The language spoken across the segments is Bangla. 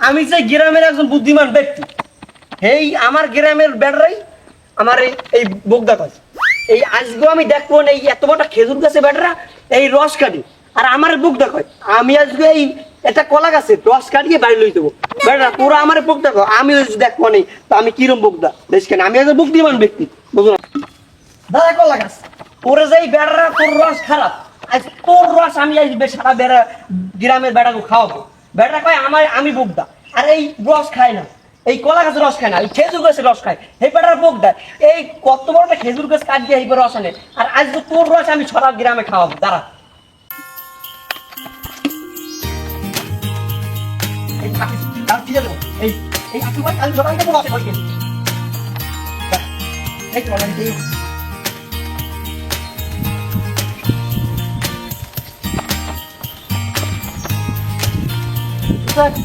আমি চাই গ্রামের একজন বুদ্ধিমান ব্যক্তি। এই আমার গ্রামের বেড়াই আমার এই বোগদা কাজ। এই আজকেও আমি দেখবো না এই এত বড় খেজুর গাছে বেড়ারা এই রস কাটি আর আমার বোগদা কয় আমি আজকে এই একটা কলা গাছে রস কাটিয়ে বাড়ি লই দেবো। বেড়া তোরা আমার বোগদা কয় আমি দেখবো নেই তো আমি কিরম বোগদা বেশ কেন আমি একজন বুদ্ধিমান ব্যক্তি বুঝলো না। দাদা কলা গাছ তোরে যাই বেড়ারা তোর রস খারাপ আজ তোর রস আমি আসবে সারা বেড়া গ্রামের বেড়াকে খাওয়াবো। বেড়া কয় আমার আমি বোগদা আর এই রস খায় না এই কলা গাছের রস খায় না এই খেজুর গাছের রস খায় এই বেটার বোগদা এই কত বড় একটা খেজুর গাছ কাট দিয়ে এই রস আনে আর আজ তো তোর রস আমি সারা গ্রামে খাওয়াবো। দাঁড়া এই কি জানো এই এই আজকে কাল সকালে তো রসে বসে এই তো অনেক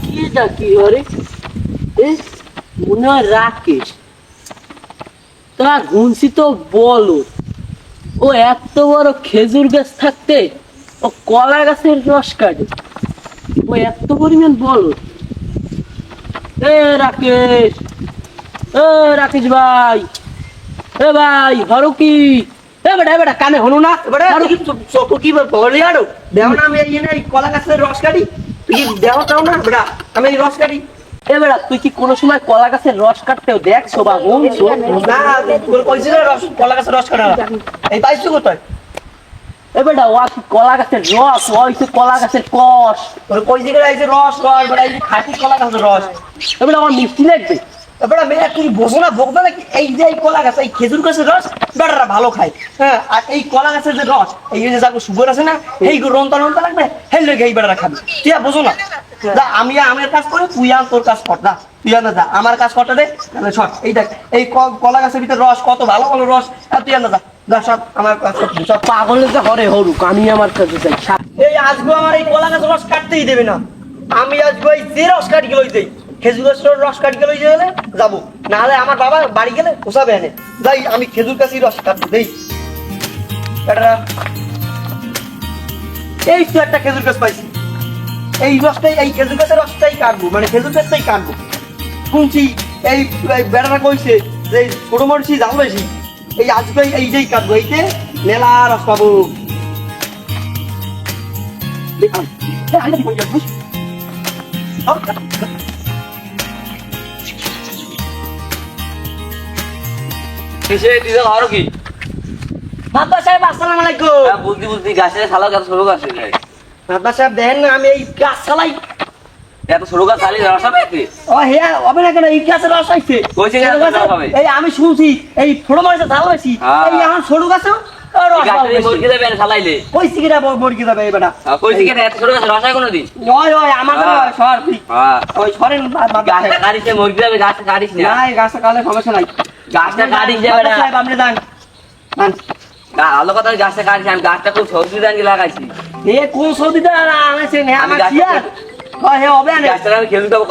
কি ডাকি আরে মনে হয় রাকেশ তা গুনছি তো বলো ও এত বড় খেজুর গাছ থাকতে ও কলা গাছের রস কাটে ও এত পরিমাণ বলো। এ রাকেশ ভাই এ ভাই হরো কি এ বেটা কানে হলো না চোখ কি বলে আরো দেও না আমি এই কলা গাছের রস কাটি তুই দেও তাও না বেটা আমি এই রস কাটি। এ বেটা তুই কি কোনো সময় কলা গাছের রস কাটতেও দেখছো বা শুনছো না তোর কইছিস রস কলা গাছের রস কাটা এই পাইছো কোথায় এ বেটা ও কি কলা গাছের রস হইছে কলা গাছের কষ তোর কইছিস এই যে রস বেটা এই যে খাঁটি কলা গাছের রস এ বেটা আমার মিষ্টি লাগবে বেটা মেয়ে তুই বোঝো না ভোগ না এই যে এই কলা গাছ এই খেজুর গাছের রস বেটারা ভালো খায় হ্যাঁ আর এই কলা গাছের যে রস এই যে যাকে সুগার আছে না এই রন্তা লাগবে হেল লেগে এই বেটারা খাবি তুই বোঝো না আমি আমার কাজ করে তুই আর তোর কাজ কর না তুই আর না যা আমার কাজ করতে দে শট এই দেখ এই কলা গাছের ভিতরে রস কত ভালো ভালো রস তুই আর না যা যা সব আমার কাজ করতে সব পাগলের যে হরে হরুক আমি আমার কাছে চাই এই আজকে আমার এই কলা গাছের রস কাটতেই দেবে না আমি আজকে এই যে রস কাটি গেলই দেই খেজুর গাছের রস কাটি গেলই গেলে যাবো নাহলে আমার বাবা বাড়ি গেলে ওসাবে এনে যাই আমি খেজুর গাছের রস কাটতে দেই এটা এই তো একটা খেজুর গাছ পাইছি এই রসটাই এই খেজুর গাছের রসটাই কাটবো মানে খেজুর গাছটাই কাটবো শুনছি এই বেড়াটা কইছে যে ছোট মরছি জাল বেশি এই আজকে এইটাই কাটবো এইতে মেলা রস পাবো। বুদ্ধি গাছের ছালাও এত ছোট গাছ বাবা সাহেব দেখেন না আমি এই গাছ চালাই এত ছোট গাছ চালিয়ে রস হবে ও হ্যাঁ হবে না কেন এই গাছের রস আইছে এই আমি শুনছি এই ছোট মাছের ঝাল বেশি এই আমার ছোট গাছেও সমস্যা নাই গাছটা কাটিস আপনি যান ভালো কথা গাছটা কাটিস আমি গাছটা খুব সবজি দান লাগাইছি কোন সবজিটা আনাইছেন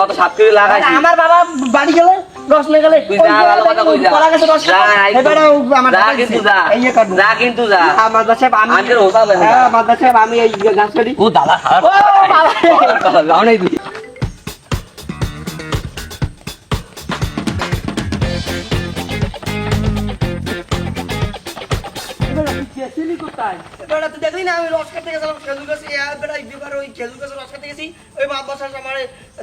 কত সাত করে লাগাইছি আমার বাবা বাড়ি গেলে রস লে গেলে আমি এই গাছ কাটি ও দাদা দেখলি না আমি রস কাটতে গেছিলাম খেজুর গাছে ওই খেজুর গাছে রস কাটতে গেছি ওই মা বাসার আমার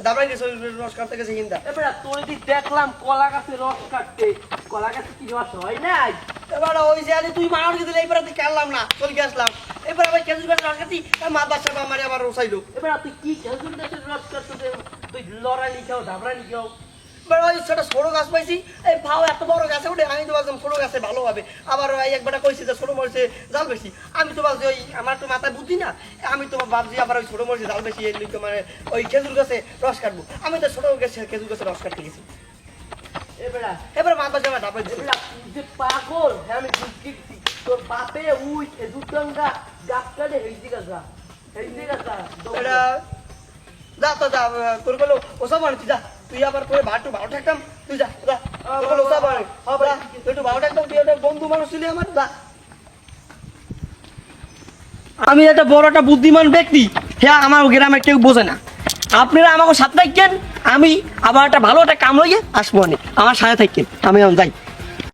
দাবড়াই গেছে রস কাটতে গেছি কিন্তু তোর দেখলাম কলা গাছে রস কাটতে কলা গাছে কি রস হয় নাই এবার ওই যে তুই মানুষ দিলে এবার তুই কাটলাম না চলে গেছিলাম এবার আবার খেজুর গাছে রস কাটছি মা বাসার আমার আবার রসাইলো এবার তুই কি খেজুর গাছের রস কাটতে তুই লড়াই লিখাও দাবড়াই লিখাও সেটা ছোট গাছ পাইছি এই ভাও এত বড় গাছে উঠে আমি তো ভাবছিলাম ছোট গাছে ভালো হবে আবার একবার কইছি যে ছোট মরিচে জাল বেশি আমি তো ভাবছি ওই আমার তো মাথায় বুদ্ধি না আমি তো ভাবছি আবার ওই ছোট মরিচে জাল বেশি মানে ওই খেজুর গাছে রস কাটবো আমি তো ছোট গাছে খেজুর গাছে রস কাটতে গেছি এবার মাথা জামা ধাপাই যে পাগল আমি বুঝছি তোর বাপে উই খেজুর ডাঙ্গা গাছ কাটে এই দিকে যা যা তো যা তোর গেলো ওসব আনছি যা তুই আবার করে ভালো থাকতাম তুই যা একটু ভালো থাকতাম তুই একটা বন্ধু মানুষ ছিলি আমার যা আমি একটা বড় একটা বুদ্ধিমান ব্যক্তি হ্যাঁ আমার গ্রামে কেউ বোঝে না আপনারা আমাকে সাথে রাখেন আমি আবার একটা ভালো একটা কাম লইয়ে আসবো অনেক আমার সাথে থাকেন আমি এখন যাই